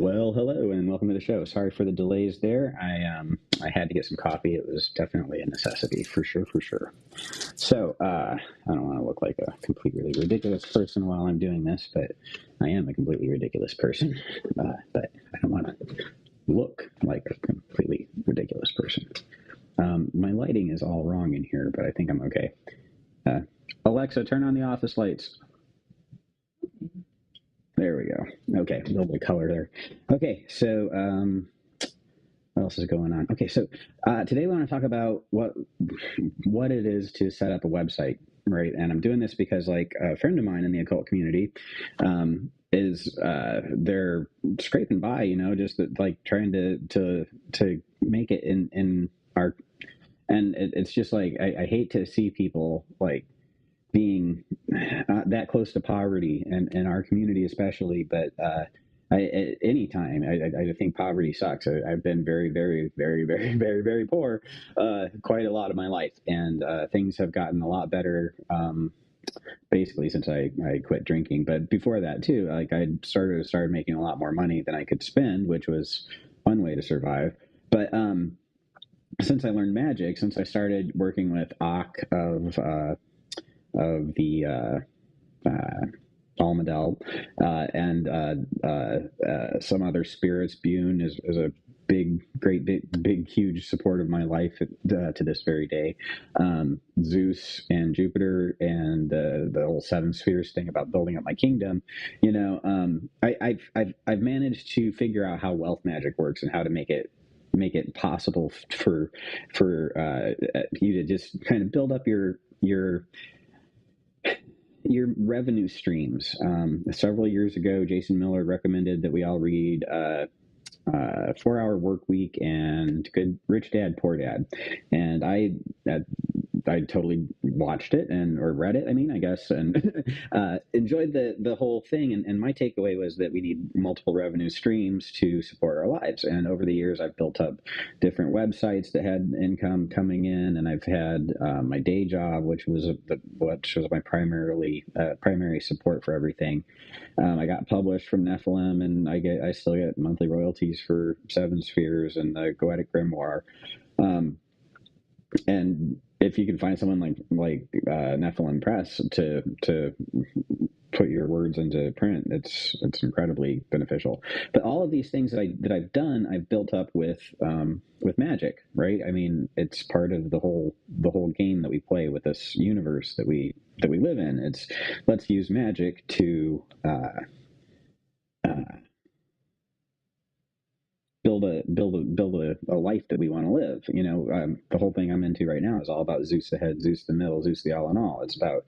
Well, hello and welcome to the show. Sorry for the delays there. I had to get some coffee. It was definitely a necessity, for sure, for sure. So I don't want to look like a completely ridiculous person while I'm doing this, but I am a completely ridiculous person. But I don't want to look like a completely ridiculous person. My lighting is all wrong in here, but I think I'm okay. Alexa, turn on the office lights. There we go. Okay, a little bit of color there. Okay, so what else is going on? Okay, so today we want to talk about what it is to set up a website, right? And I'm doing this because, like, a friend of mine in the occult community is they're scraping by, just like trying to make it in our, and it's just like I hate to see people like being that close to poverty and in our community especially, but at any time, I think poverty sucks. I've been very, very, very, very, very, very poor quite a lot of my life, and things have gotten a lot better basically since I quit drinking. But before that too, like I started making a lot more money than I could spend, which was one way to survive. But since I learned magic, since I started working with Ak of the Almadel and some other spirits. Bune is a big, huge support of my life to this very day. Zeus and Jupiter and the whole seven spheres thing about building up my kingdom. I've managed to figure out how wealth magic works and how to make it possible for you to just kind of build up your revenue streams. Several years ago, Jason Miller recommended that we all read 4-Hour Work Week and Good Rich Dad Poor Dad, and I totally watched it or read it. I mean, I guess, and enjoyed the whole thing. And my takeaway was that we need multiple revenue streams to support our lives. And over the years, I've built up different websites that had income coming in, and I've had my day job, which was my primary support for everything. I got published from Nephilim, and I still get monthly royalties for Seven Spheres and the Goetic Grimoire. And if you can find someone like Nephilim Press to put your words into print, it's incredibly beneficial. But all of these things that I've done, I've built up with magic, right? I mean, it's part of the whole game that we play with this universe that we live in. It's let's use magic to build a life that we want to live. The whole thing I'm into right now is all about Zeus the head, Zeus the middle, Zeus the all in all. It's about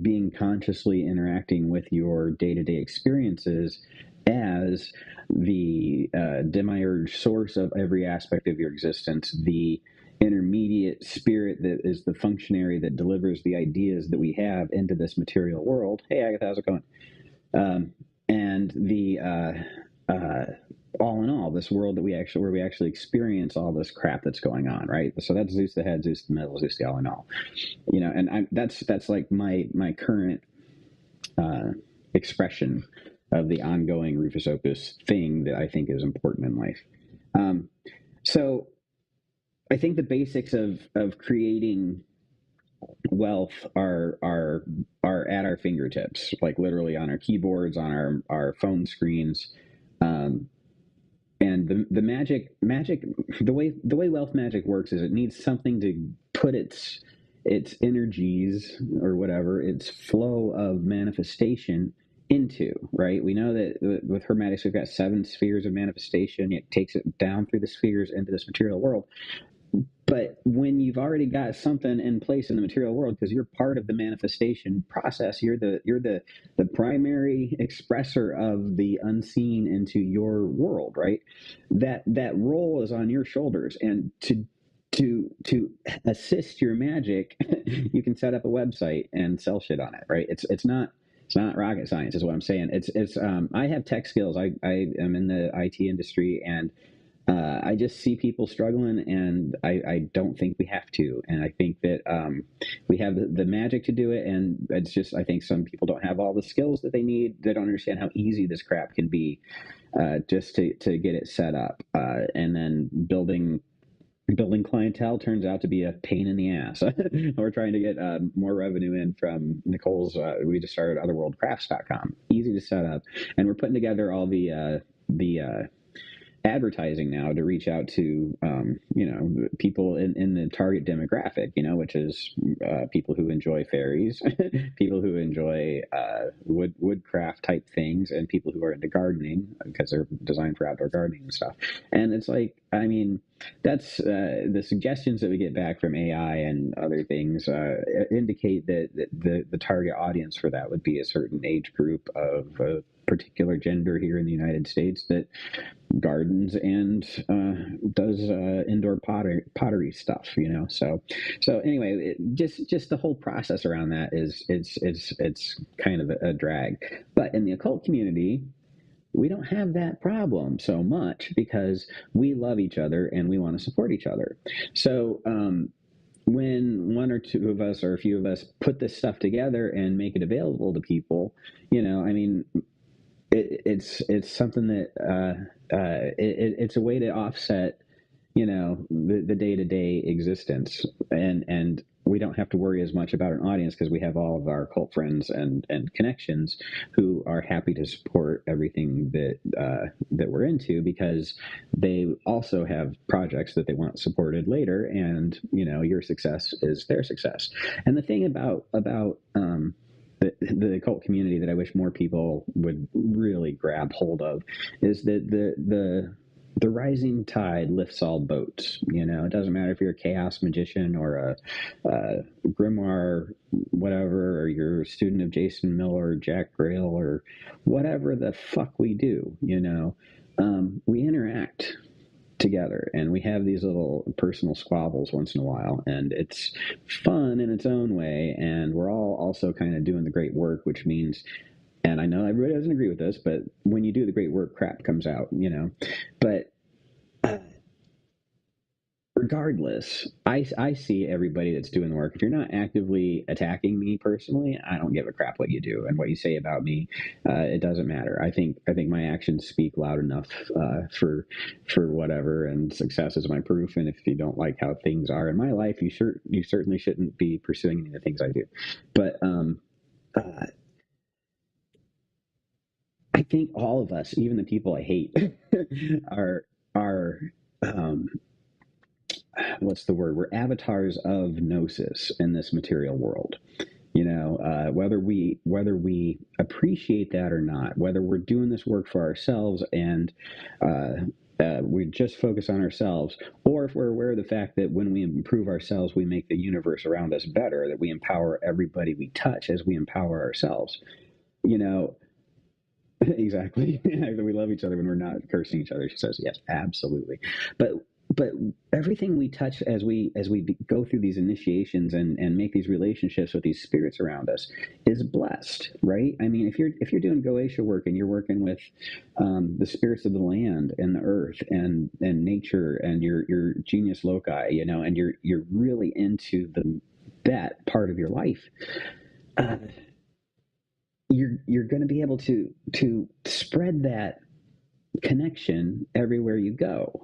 being consciously interacting with your day-to-day experiences as the demiurge source of every aspect of your existence, the intermediate spirit that is the functionary that delivers the ideas that we have into this material world. Hey, Agatha, how's it going? And the all in all, this world where we actually experience all this crap that's going on, right? So that's Zeus the head, Zeus the middle, Zeus the all in all. And that's like my current expression of the ongoing Rufus Opus thing that I think is important in life. So I think the basics of creating wealth are at our fingertips, like literally on our keyboards, on our phone screens. And the magic, the way wealth magic works is it needs something to put its energies or whatever, its flow of manifestation into, right? We know that with Hermetics, we've got 7 spheres of manifestation. It takes it down through the spheres into this material world. But when you've already got something in place in the material world, because you're part of the manifestation process, you're the primary expresser of the unseen into your world, right? That role is on your shoulders, and to assist your magic, you can set up a website and sell shit on it, right? It's not rocket science, is what I'm saying. It's I have tech skills. I am in the IT industry, and I just see people struggling, and I don't think we have to. And I think that we have the magic to do it. And it's just, I think some people don't have all the skills that they need. They don't understand how easy this crap can be. just to get it set up, and then building clientele turns out to be a pain in the ass. We're trying to get more revenue in from Nicole's. We just started otherworldcrafts.com. Easy to set up, and we're putting together all the advertising now to reach out to people in the target demographic, which is people who enjoy fairies, people who enjoy woodcraft type things, and people who are into gardening because they're designed for outdoor gardening and stuff. And it's like, I mean, that's the suggestions that we get back from AI and other things indicate that the target audience for that would be a certain age group of a particular gender here in the United States that gardens and does indoor pottery stuff, So anyway, just the whole process around that is it's kind of a drag. But in the occult community, we don't have that problem so much because we love each other and we want to support each other. So when one or two of us or a few of us put this stuff together and make it available to people, I mean, it's something that it's a way to offset, the day-to-day existence, and we don't have to worry as much about an audience because we have all of our cult friends and connections who are happy to support everything that we're into because they also have projects that they want supported later, and your success is their success. And the thing about the occult community that I wish more people would really grab hold of is that the rising tide lifts all boats. It doesn't matter if you're a chaos magician or a grimoire, whatever, or you're a student of Jason Miller, Jack Grail, or whatever the fuck we do. We interact together and we have these little personal squabbles once in a while, and it's fun in its own way, and we're all also kind of doing the great work, which means, and I know everybody doesn't agree with this, but when you do the great work, crap comes out, but regardless, I see everybody that's doing the work. If you're not actively attacking me personally, I don't give a crap what you do and what you say about me. It doesn't matter. I think my actions speak loud enough for whatever, and success is my proof. And if you don't like how things are in my life, you certainly shouldn't be pursuing any of the things I do. But I think all of us, even the people I hate, are what's the word? We're avatars of gnosis in this material world. Whether we appreciate that or not, whether we're doing this work for ourselves and we just focus on ourselves, or if we're aware of the fact that when we improve ourselves, we make the universe around us better, that we empower everybody we touch as we empower ourselves. Exactly. We love each other when we're not cursing each other. She says, yes, absolutely. But everything we touch as we go through these initiations and make these relationships with these spirits around us is blessed, right? I mean, if you're doing Goetia work and you're working with the spirits of the land and the earth and nature and your genius loci, and you're really into that part of your life. You're going to be able to spread that connection everywhere you go.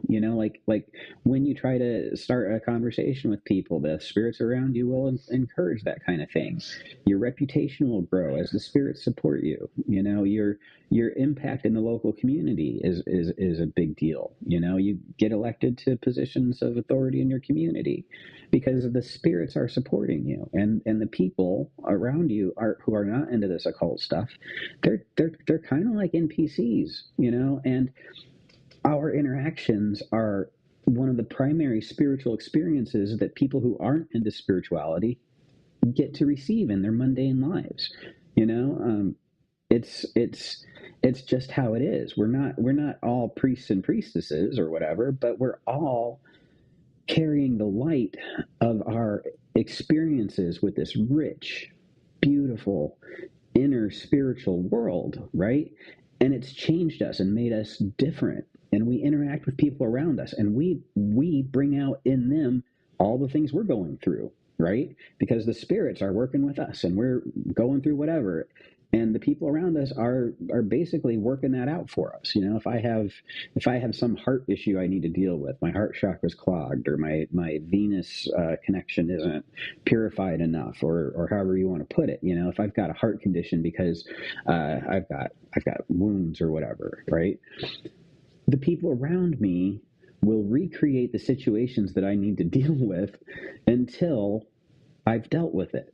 Like when you try to start a conversation with people, the spirits around you will encourage that kind of thing. Your reputation will grow as the spirits support you. Your impact in the local community is a big deal. You get elected to positions of authority in your community because the spirits are supporting you, and the people around you who are not into this occult stuff, they're kind of like NPCs, and our interactions are one of the primary spiritual experiences that people who aren't into spirituality get to receive in their mundane lives. It's just how it is. We're not all priests and priestesses or whatever, but we're all carrying the light of our experiences with this rich, beautiful, inner spiritual world, right? And it's changed us and made us different. And we interact with people around us, and we bring out in them all the things we're going through, right? Because the spirits are working with us and we're going through whatever. and the people around us are basically working that out for us. If I have some heart issue I need to deal with, my heart chakra's clogged, or my venous connection isn't purified enough, or however you want to put it. If I've got a heart condition because I've got wounds or whatever, right? The people around me will recreate the situations that I need to deal with until I've dealt with it.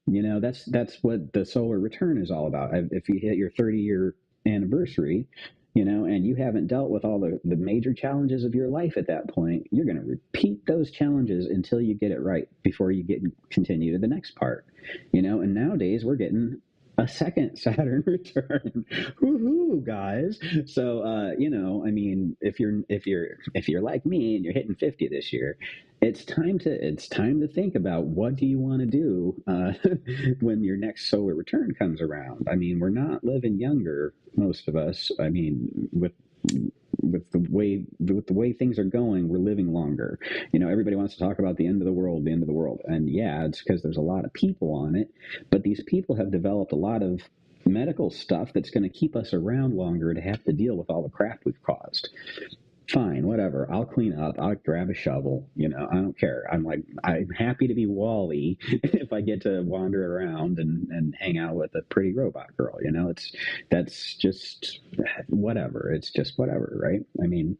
That's what the solar return is all about. If you hit your 30-year anniversary, and you haven't dealt with all the major challenges of your life at that point, you're going to repeat those challenges until you get it right before you continue to the next part. And nowadays we're getting a second Saturn return. Woohoo, guys. So I mean, if you're like me and you're hitting 50 this year, it's time to think about what do you want to do when your next solar return comes around. I mean, we're not living younger, most of us. I mean, with the way things are going, we're living longer. Everybody wants to talk about the end of the world, and yeah, it's because there's a lot of people on it, but these people have developed a lot of medical stuff that's going to keep us around longer to have to deal with all the crap we've caused. Fine, whatever. I'll clean up. I'll grab a shovel. I don't care. I'm happy to be Wally if I get to wander around and hang out with a pretty robot girl. That's just whatever. It's just whatever, right? I mean,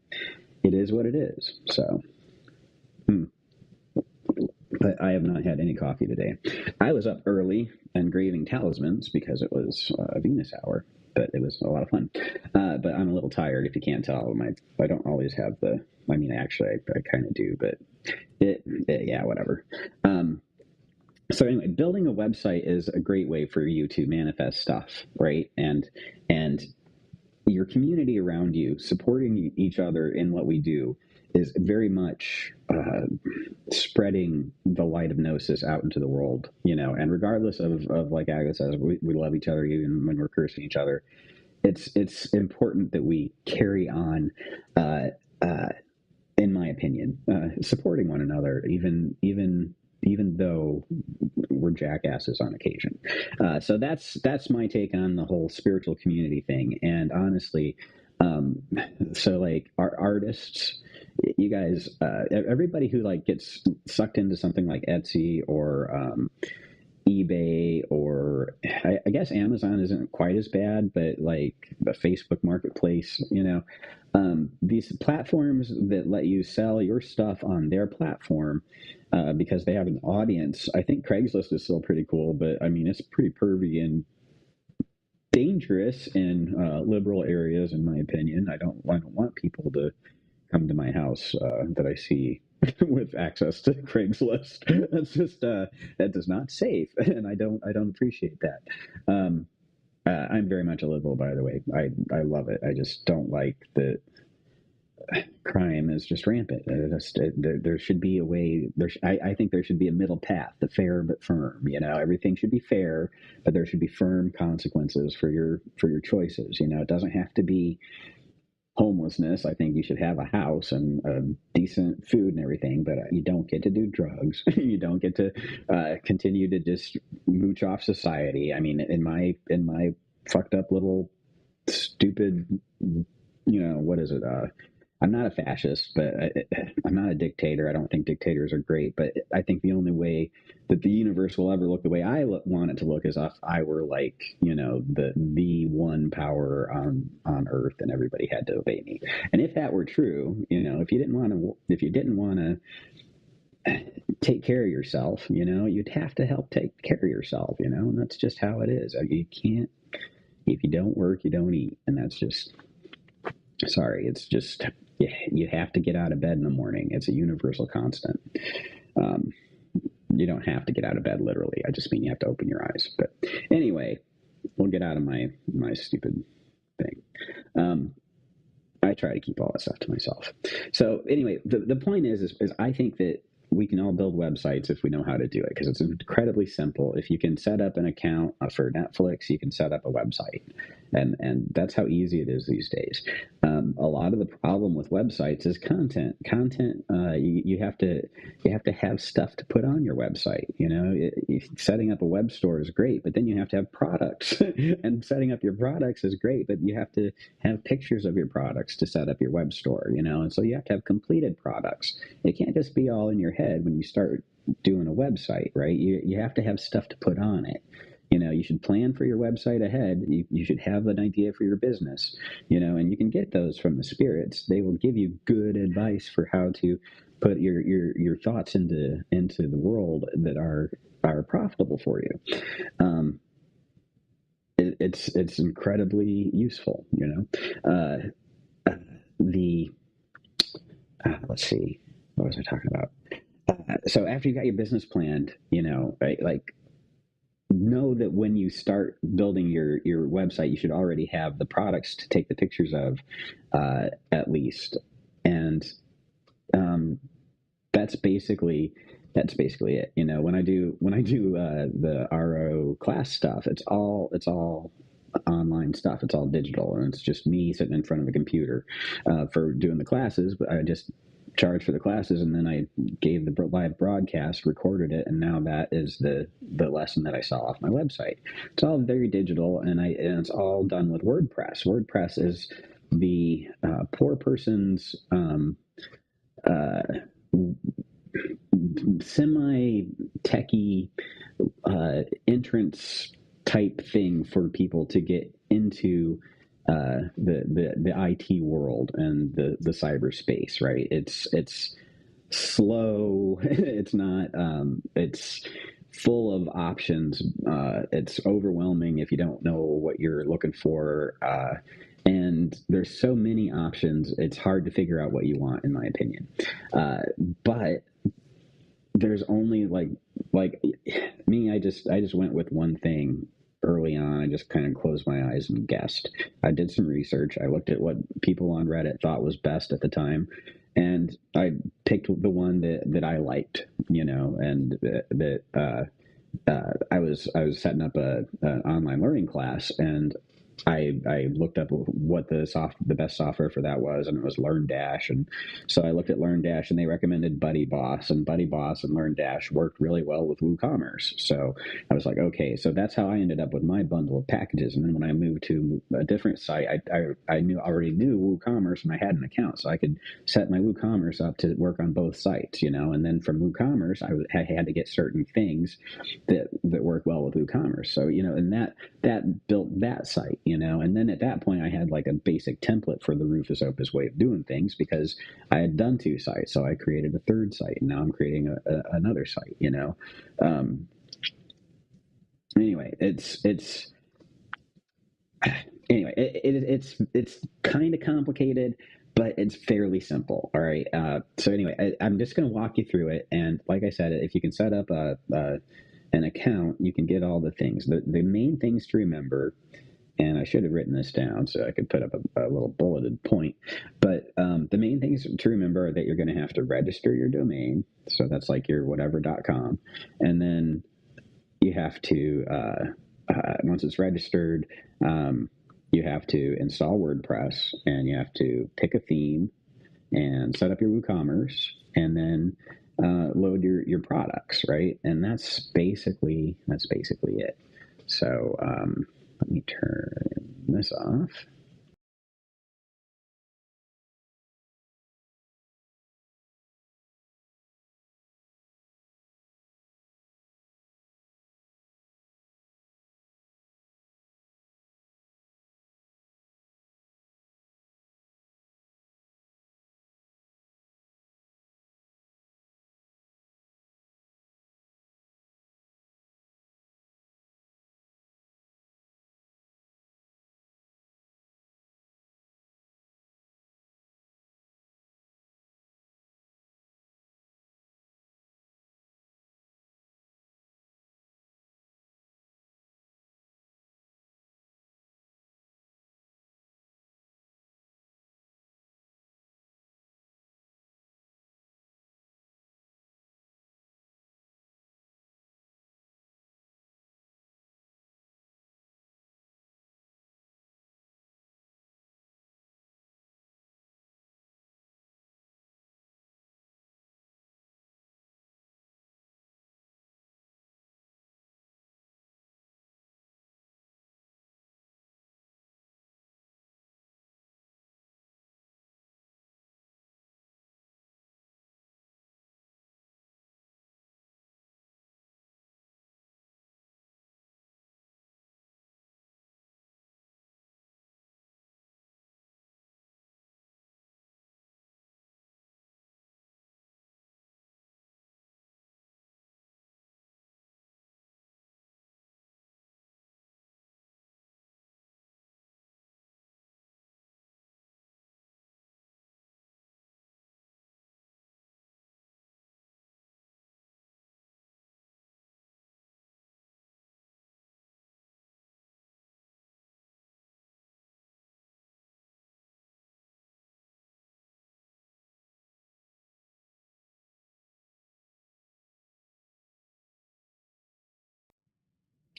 it is what it is. So, but I have not had any coffee today. I was up early engraving talismans because it was a Venus hour, but it was a lot of fun. But I'm a little tired, if you can't tell. I don't always have I mean, actually, I kind of do, but yeah, whatever. So anyway, building a website is a great way for you to manifest stuff, right? And your community around you, supporting each other in what we do, is very much spreading the light of gnosis out into the world, and regardless of like Agatha says, we love each other even when we're cursing each other. It's important that we carry on, in my opinion, supporting one another, even though we're jackasses on occasion. So that's my take on the whole spiritual community thing. And honestly, so like our artists, you guys, everybody who like gets sucked into something like Etsy or eBay, or I guess Amazon isn't quite as bad, but like the Facebook Marketplace, these platforms that let you sell your stuff on their platform because they have an audience. I think Craigslist is still pretty cool, but I mean, it's pretty pervy and dangerous in liberal areas, in my opinion. I don't want people to come to my house that I see with access to Craigslist. That's just that is not safe, and I don't appreciate that. I'm very much a liberal, by the way. I love it. I just don't like that crime is just rampant. There should be a way. I think there should be a middle path, the fair but firm. Everything should be fair, but there should be firm consequences for your choices. It doesn't have to be homelessness. I think you should have a house and decent food and everything, but you don't get to do drugs. You don't get to continue to just mooch off society. I mean, in my fucked up little stupid, what is it? I'm not a fascist, but I'm not a dictator. I don't think dictators are great, but I think the only way that the universe will ever look the way I want it to look is if I were like, the one power on Earth, and everybody had to obey me. And if that were true, if you didn't want to take care of yourself, you'd have to help take care of yourself, and that's just how it is. You can't, if you don't work, you don't eat, and that's just. Sorry, it's just you have to get out of bed in the morning. It's a universal constant. You don't have to get out of bed literally. I just mean you have to open your eyes. But anyway, we'll get out of my stupid thing. I try to keep all that stuff to myself. So anyway, the point is I think that we can all build websites if we know how to do it, because it's incredibly simple. If you can set up an account for Netflix, you can set up a website, and that's how easy it is these days. A lot of the problem with websites is content. Content, you have to have stuff to put on your website. Setting up a web store is great, but then you have to have products, and setting up your products is great, but you have to have pictures of your products to set up your web store. And so you have to have completed products. It can't just be all in your head when you start doing a website, right? You have to have stuff to put on it. You should plan for your website ahead. You should have an idea for your business, and you can get those from the spirits. They will give you good advice for how to put your thoughts into the world that are profitable for you. It's incredibly useful. The let's see, what was I talking about? So after you got your business planned, right, like, know that when you start building your website, you should already have the products to take the pictures of, at least. And that's basically it. When I do the RO class stuff, it's all online stuff. It's all digital, and it's just me sitting in front of a computer for doing the classes. But I just charged for the classes, and then I gave the live broadcast, recorded it, and now that is the lesson that I saw off my website. It's all very digital, and it's all done with WordPress. WordPress is the poor person's uh, semi-techie entrance type thing for people to get into the IT world and the cyberspace, right? It's slow. It's not. It's full of options. It's overwhelming if you don't know what you're looking for. And there's so many options. It's hard to figure out what you want, in my opinion. But there's only like me. I just went with one thing early on. I just kind of closed my eyes and guessed. I did some research. I looked at what people on Reddit thought was best at the time, and I picked the one that I liked, and that I was setting up an online learning class, and I looked up what the best software for that was, and it was LearnDash. And so I looked at LearnDash, and they recommended BuddyBoss, and BuddyBoss and LearnDash worked really well with WooCommerce. So I was like, okay, so that's how I ended up with my bundle of packages. And then when I moved to a different site, I already knew WooCommerce, and I had an account, so I could set my WooCommerce up to work on both sites, And then from WooCommerce, I had to get certain things that work well with WooCommerce. So and that built that site, and then at that point I had like a basic template for the Rufus Opus way of doing things, because I had done 2 sites. So I created a 3rd site, and now I'm creating another site. Anyway, it's kind of complicated, but it's fairly simple. All right. So anyway, I'm just going to walk you through it. And like I said, if you can set up an account, you can get all the things. The main things to remember, and I should have written this down so I could put up a little bulleted point. But the main things to remember are that you're going to have to register your domain. So that's like your whatever.com. And then you have to, once it's registered, you have to install WordPress, and you have to pick a theme and set up your WooCommerce, and then load your products, right? And that's basically it. So let me turn this off.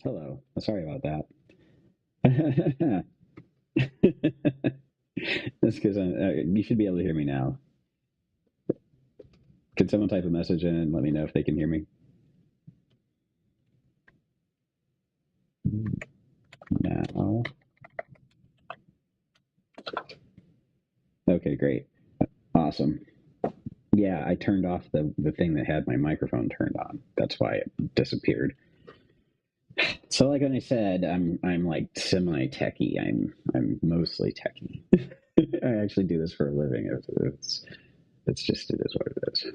Hello. Sorry about that. That's because you should be able to hear me now. Could someone type a message in and let me know if they can hear me? Now. Okay, great. Awesome. Yeah, I turned off the thing that had my microphone turned on. That's why it disappeared. So, like I said, I'm like semi techie. I'm mostly techie. I actually do this for a living. It's just it is what it is.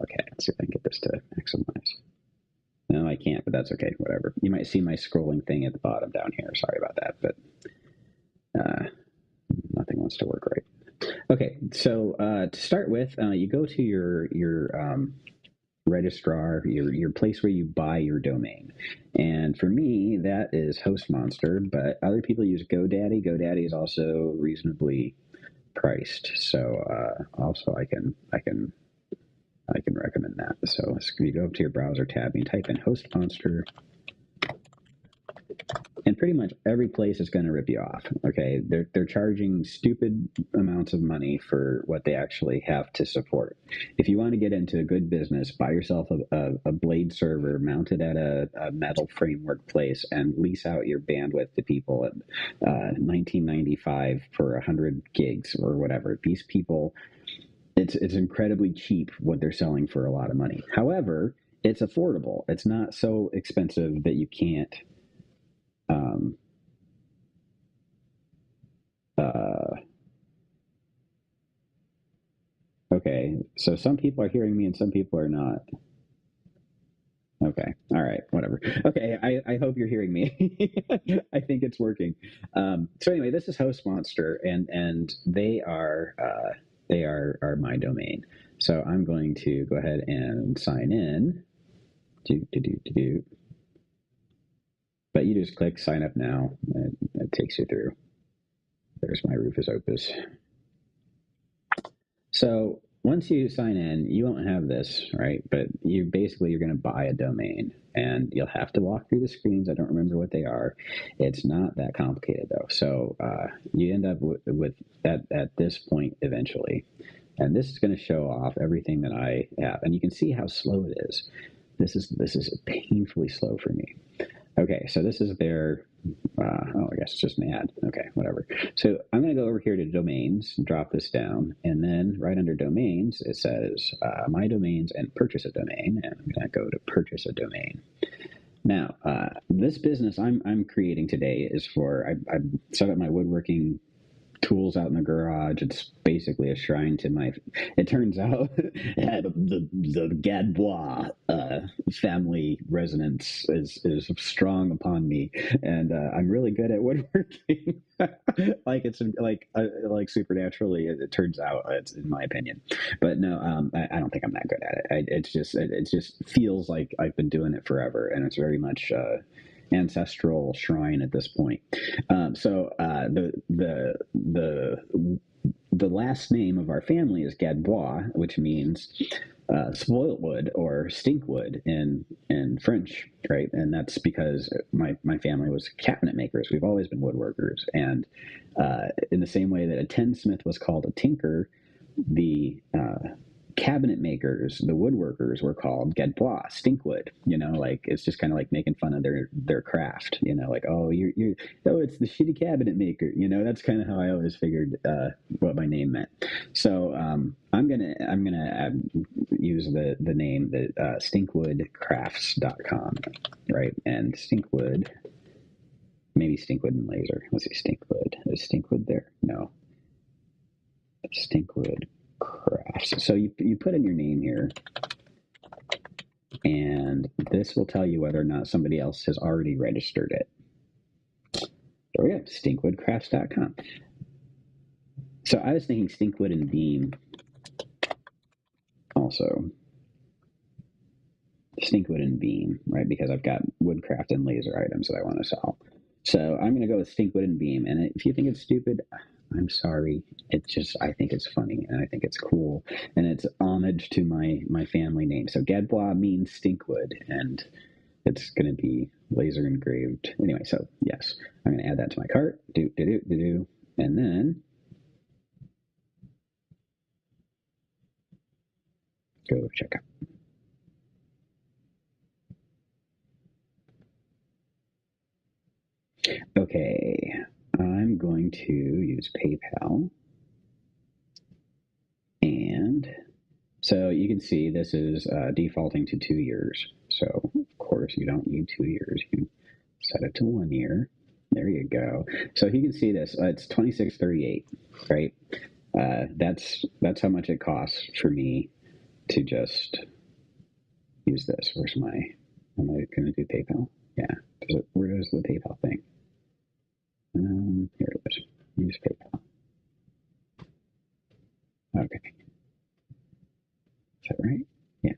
Okay, let's see if I can get this to maximize. No, I can't, but that's okay. Whatever. You might see my scrolling thing at the bottom down here. Sorry about that, but nothing wants to work right. Okay, so to start with, you go to your registrar, your place where you buy your domain. And for me, that is HostMonster, but other people use GoDaddy. GoDaddy is also reasonably priced, so also I can recommend that. So you go up to your browser tab, you type in HostMonster, and pretty much every place is going to rip you off. Okay, they're charging stupid amounts of money for what they actually have to support. If you want to get into a good business, buy yourself a Blade server mounted at a metal framework place and lease out your bandwidth to people at $19.95 for 100 gigs or whatever. These people, it's incredibly cheap what they're selling for a lot of money. However, it's affordable. It's not so expensive that you can't. Um, uh, okay, so some people are hearing me and some people are not. Okay, all right, whatever. Okay, I hope you're hearing me. I think it's working. So anyway, this is Host Monster, and they are my domain. So I'm going to go ahead and sign in. But you just click sign up now. It takes you through. There's my Rufus Opus. So once you sign in, you won't have this, right? But you're going to buy a domain, and you'll have to walk through the screens. I don't remember what they are. It's not that complicated though. So you end up with at this point eventually, and this is going to show off everything that I have, and you can see how slow it is. This is painfully slow for me. Okay, so this is their, I guess it's just an ad. Okay, whatever. So I'm going to go over here to domains, drop this down, and then right under domains, it says my domains and purchase a domain, and I'm going to go to purchase a domain. Now, this business I'm creating today is for, I set up my woodworking tools out in the garage. It's basically a shrine to my. It turns out the Gadbois family resonance is strong upon me, and I'm really good at woodworking. like supernaturally, it turns out. It's in my opinion, but no, I don't think I'm that good at it. It just feels like I've been doing it forever, and it's very much. Ancestral shrine at this point. The last name of our family is Gadbois, which means spoiled wood or stink wood in French, right? And that's because my family was cabinet makers. We've always been woodworkers, and in the same way that a tinsmith was called a tinker, the cabinet makers, the woodworkers, were called Gadbois, stinkwood. Like it's just kind of like making fun of their craft. Like it's the shitty cabinet maker. That's kind of how I always figured what my name meant. So I'm gonna use the name that stinkwoodcrafts.com, right? And stinkwood, maybe stinkwood and laser. Let's see, stinkwood. Is stinkwood there? No. Stinkwood crafts. So you put in your name here, and this will tell you whether or not somebody else has already registered it. There we go, stinkwoodcrafts.com. So I was thinking stinkwood and beam also. Stinkwood and beam, right? Because I've got woodcraft and laser items that I want to sell. So I'm going to go with stinkwood and beam. And if you think it's stupid, I'm sorry. I think it's funny, and I think it's cool, and it's homage to my family name. So Gadbois means stinkwood, and it's going to be laser engraved. Anyway, so yes, I'm going to add that to my cart. And then go check out. Okay, I'm going to use PayPal. And so you can see this is defaulting to 2 years. So, of course, you don't need 2 years. You can set it to 1 year. There you go. So you can see this. It's $26.38, right? That's how much it costs for me to just use this. Where's my? Am I going to do PayPal? Yeah. Where is the PayPal thing? Here it is. Use PayPal. Okay. Is that right? Yeah.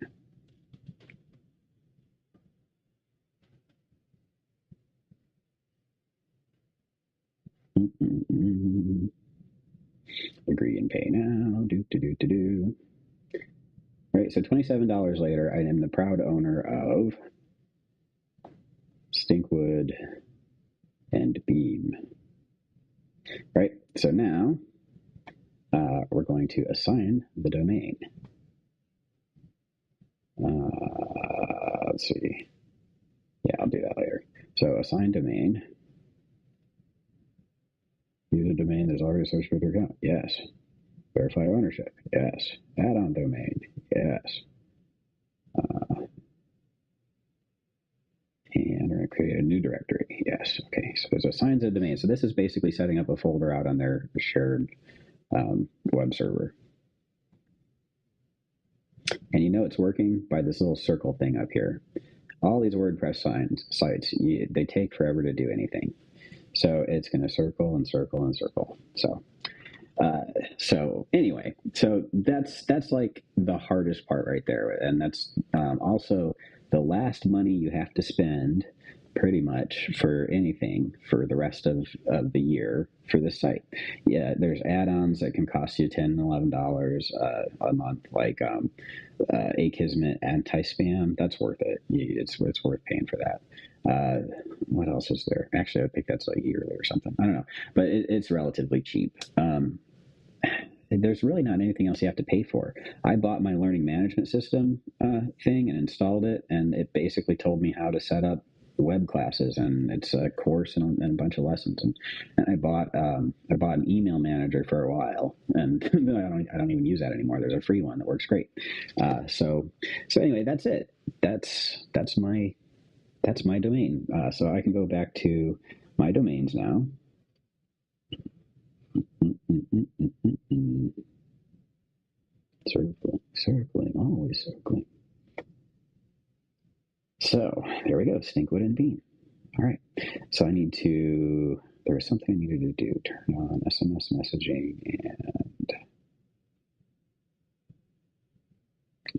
Agree and pay now. Do. Right, so $27 later, I am the proud owner of Stinkwood and Beam. Right, so now we're going to assign the domain. Let's see. Yeah, I'll do that later. So assign domain. Use a domain that's already associated with your account. Yes. Verify ownership. Yes. Add-on domain. Yes. And we're going to create a new directory. Yes. Okay. So there's assigns a domain. So this is basically setting up a folder out on their shared web server. And you know it's working by this little circle thing up here. All these WordPress sites, they take forever to do anything. So it's going to circle and circle and circle. So anyway, so that's like the hardest part right there. And that's also the last money you have to spend pretty much for anything for the rest of the year for this site. Yeah, there's add-ons that can cost you $10, $11 a month, like Akismet anti-spam. That's worth it. It's worth paying for that. What else is there? Actually, I think that's like yearly or something. I don't know, but it's relatively cheap. There's really not anything else you have to pay for. I bought my learning management system thing and installed it, and it basically told me how to set up web classes, and it's a course and a bunch of lessons. And I bought an email manager for a while, and I don't even use that anymore. There's a free one that works great. So anyway, that's it. That's my domain. So I can go back to my domains now. Circling, always circling. So there we go, Stinkwood and Beam. All right. So there was something I needed to do. Turn on SMS messaging and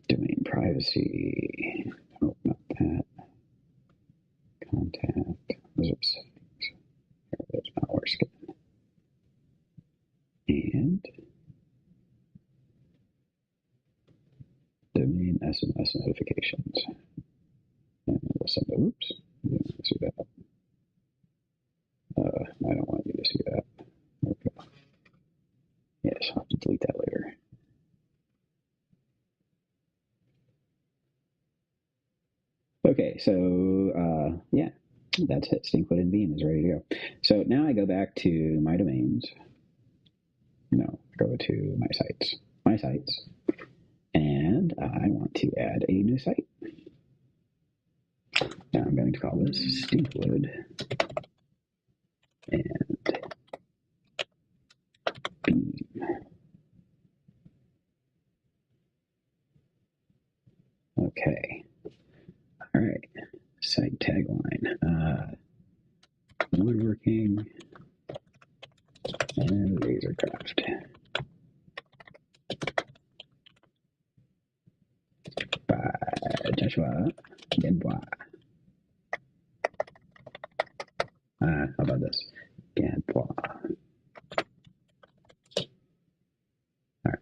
domain privacy. Open up that. Contact. Those are settings. There it is, malware scan. And domain SMS notifications. And we'll send it. Oops. You don't see that. I don't want you to see that. Okay. Yes, I'll have to delete that later. Okay, so yeah, that's it. Stinkwood and Beam is ready to go. So now I go back to my domains. Go to my sites, and I want to add a new site. Now I'm going to call this Stinkwood and Beam. Okay. All right. Site tagline. Woodworking and lasercraft. By Joshua Gadbois. How about this? Gadbois. All right.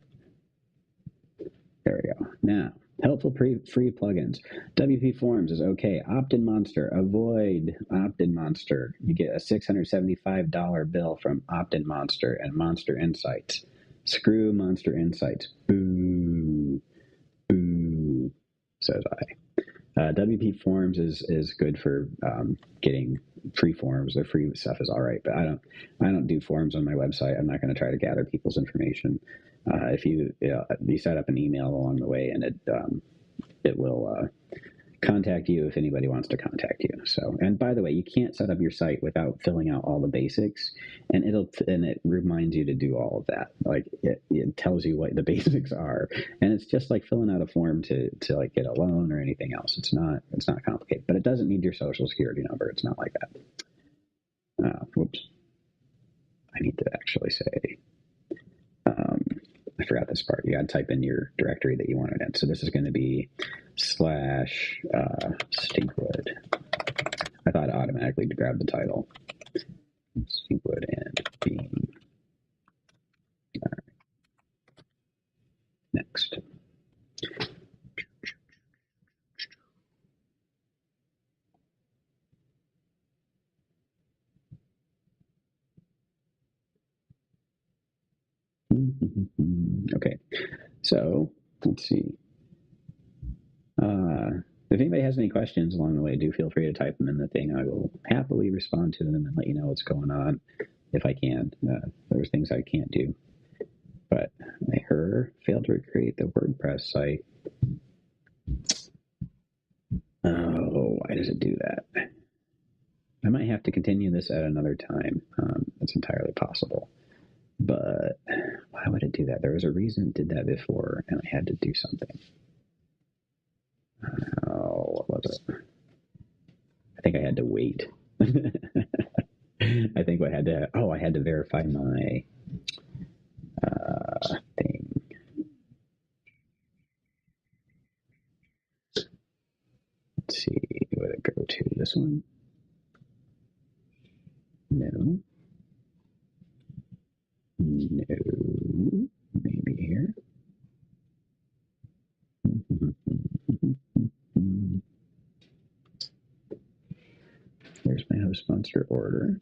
There we go. Now, help multiple free plugins. WP Forms is okay. Opt-in Monster, avoid Opt-in Monster. You get a $675 bill from Opt-in Monster and Monster Insights. Screw Monster Insights. Boo. Boo, says I. WP Forms is good for getting free forms. Their free stuff is all right, but I don't do forms on my website. I'm not going to try to gather people's information. If you set up an email along the way, and it will contact you if anybody wants to contact you. So, and by the way, you can't set up your site without filling out all the basics, and it reminds you to do all of that. Like it tells you what the basics are, and it's just like filling out a form to like get a loan or anything else. It's not complicated, but it doesn't need your social security number. It's not like that. Whoops. I need to actually say, I forgot this part. You got to type in your directory that you want it in. So this is going to be /Stinkwood. I thought it automatically grabbed the title. Stinkwood and Bean. All right. Next. Okay, so let's see. If anybody has any questions along the way, do feel free to type them in the thing. I will happily respond to them and let you know what's going on if I can. There's things I can't do. But I failed to create the WordPress site. Oh, why does it do that? I might have to continue this at another time. It's entirely possible. But why would it do that? There was a reason it did that before, and I had to do something. Oh, what was it? I think I had to wait. I think I had to verify my thing. Let's see, would it go to this one? No. No. Maybe here. There's my host sponsor order.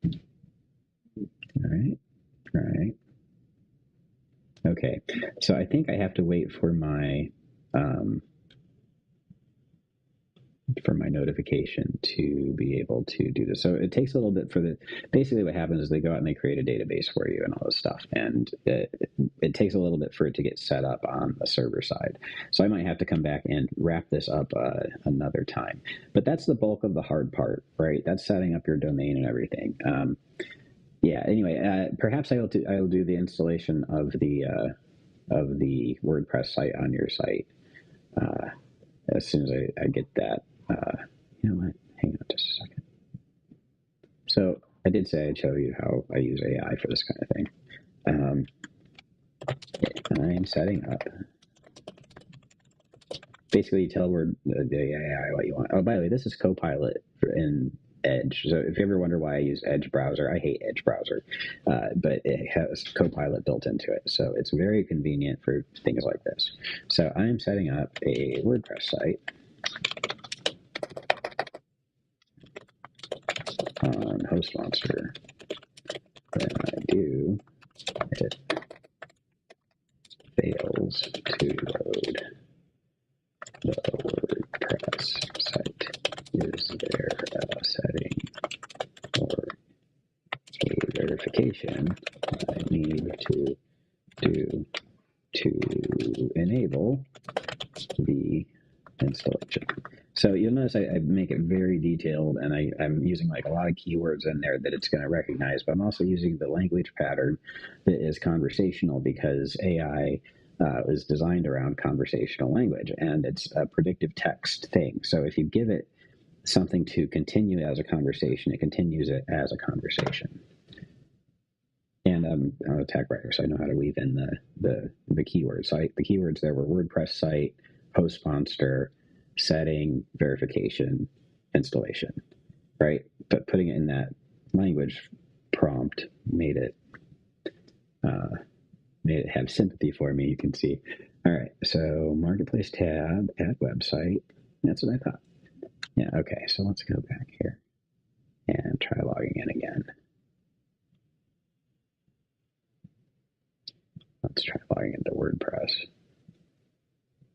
All right. Okay, so I think I have to wait for my notification to be able to do this. So it takes a little bit basically what happens is they go out and they create a database for you and all this stuff. And it takes a little bit for it to get set up on the server side. So I might have to come back and wrap this up another time. But that's the bulk of the hard part, right? That's setting up your domain and everything. Anyway, perhaps I will do the installation of the WordPress site on your site as soon as I get that. You know what? Hang on just a second. So I did say I'd show you how I use AI for this kind of thing. I am setting up. Basically, you tell the AI what you want. Oh, by the way, this is Copilot in Edge. So if you ever wonder why I use Edge browser, I hate Edge browser, but it has Copilot built into it. So it's very convenient for things like this. So I am setting up a WordPress site on host monster. When I do, it fails to load. The WordPress site is there setting or a verification I need to do to enable the installation. So you'll notice I make it very detailed, and I'm using like a lot of keywords in there that it's going to recognize, but I'm also using the language pattern that is conversational because AI is designed around conversational language, and it's a predictive text thing. So if you give it something to continue as a conversation, it continues it as a conversation. And I'm a tech writer, so I know how to weave in the keywords. So the keywords there were WordPress site, host sponsor, setting, verification, installation, right? But putting it in that language prompt made it made it have sympathy for me, you can see. All right, so Marketplace tab, add website. That's what I thought. Yeah, okay, so let's go back here and try logging in again. Let's try logging into WordPress.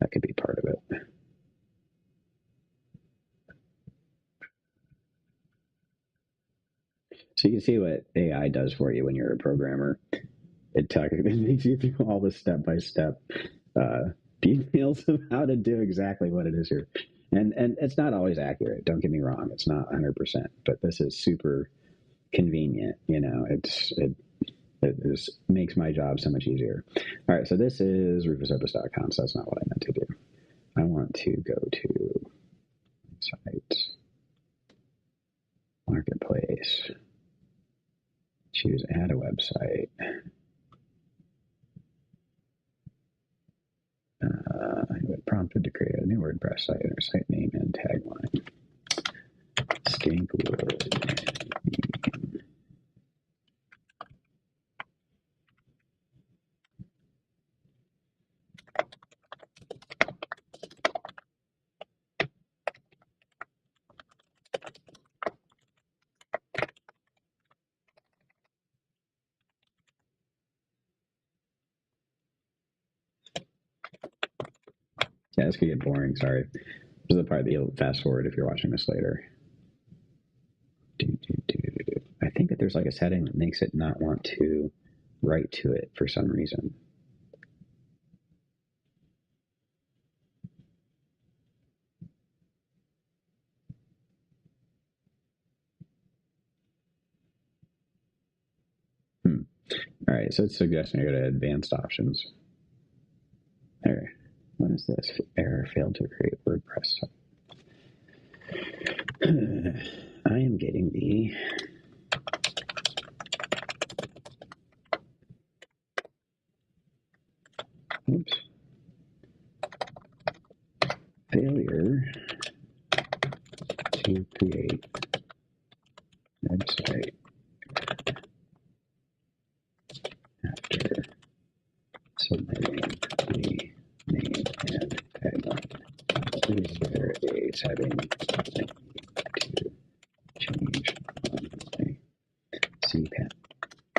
That could be part of it. So you can see what AI does for you when you're a programmer. It makes you through all the step-by-step details of how to do exactly what it is you're. And it's not always accurate. Don't get me wrong. It's not 100%, but this is super convenient. It makes my job so much easier. All right, so this is rufusopus.com, so that's not what I meant to do. I want to go to site, marketplace, choose add a website. It prompted to create a new WordPress site or site name and tagline. Stinkwood. Yeah, this could get boring. Sorry. This will probably be a fast forward if you're watching this later. I think that there's like a setting that makes it not want to write to it for some reason. All right, so it's suggesting I go to advanced options. There. What is this? Error, failed to create WordPress. I am getting the failure to create website after submitting the name and tagline. Is there a setting I need to change on my cPanel?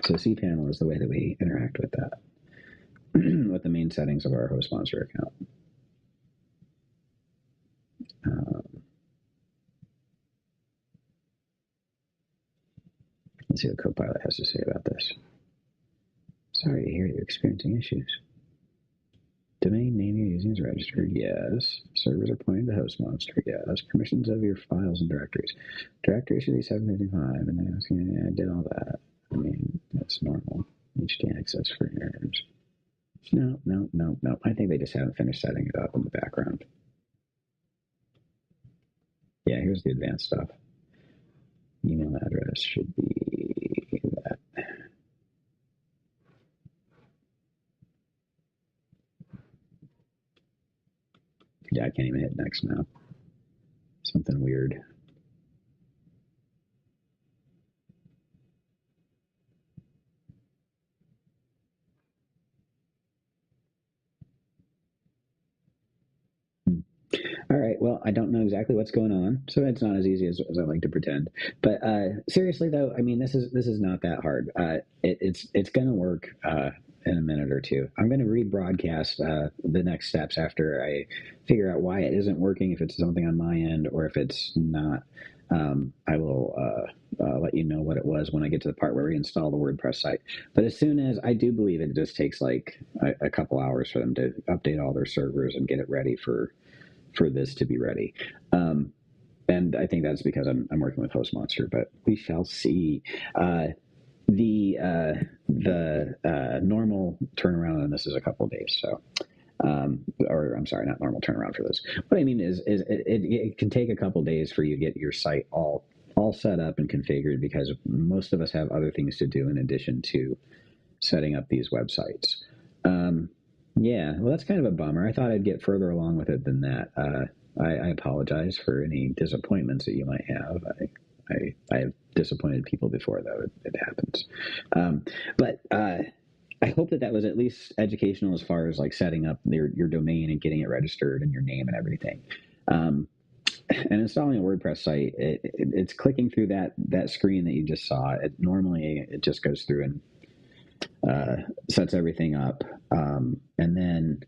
So cPanel is the way that we interact with that, with the main settings of our host sponsor account. Let's see what Copilot has to say about this. Sorry to hear you're experiencing issues. Domain name you're using is registered, yes. Servers are pointing to host monster, yes. Permissions of your files and directories. Directory should be 755, and then I did all that. I mean, that's normal. HT access for errors. No. I think they just haven't finished setting it up in the background. Yeah, here's the advanced stuff. Email address should be that. Yeah, I can't even hit next now. Something weird. All right. Well, I don't know exactly what's going on, so it's not as easy as I like to pretend. But seriously, though, I mean, this is not that hard. It's going to work in a minute or two. I'm going to rebroadcast the next steps after I figure out why it isn't working. If it's something on my end or if it's not, I will let you know what it was when I get to the part where we install the WordPress site. But as soon as I do believe it just takes like a couple hours for them to update all their servers and get it ready for this to be ready. And I think that's because I'm working with Host Monster, but we shall see. The normal turnaround on this is a couple of days. So, or I'm sorry, not normal turnaround for this. What I mean is it can take a couple of days for you to get your site all set up and configured, because most of us have other things to do in addition to setting up these websites. Yeah, well, that's kind of a bummer. I thought I'd get further along with it than that. I apologize for any disappointments that you might have. I have disappointed people before, though. It happens. But I hope that that was at least educational as far as like setting up your domain and getting it registered and your name and everything. Um, and installing a WordPress site, it's clicking through that screen that you just saw. Normally, it just goes through and sets everything up, and then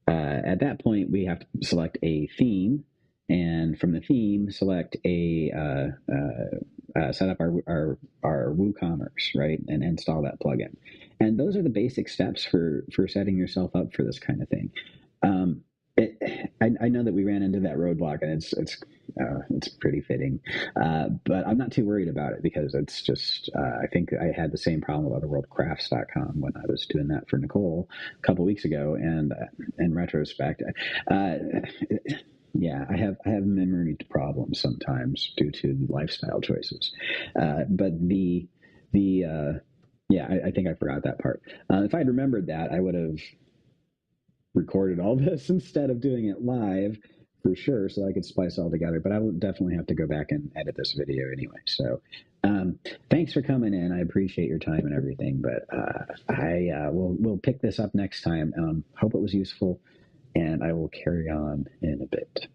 at that point, we have to select a theme, and from the theme, select a set up our WooCommerce, right, and install that plugin. And those are the basic steps for setting yourself up for this kind of thing. Um, I know that we ran into that roadblock, and it's pretty fitting, but I'm not too worried about it because it's just I think I had the same problem with otherworldcrafts.com when I was doing that for Nicole a couple weeks ago, and in retrospect, uh, yeah, I have memory problems sometimes due to lifestyle choices, but yeah, I think I forgot that part. If I'd remembered that, I would have recorded all this instead of doing it live for sure, so I could splice all together. But I will definitely have to go back and edit this video anyway. So thanks for coming in. I appreciate your time and everything. But I we'll pick this up next time. Hope it was useful, and I will carry on in a bit.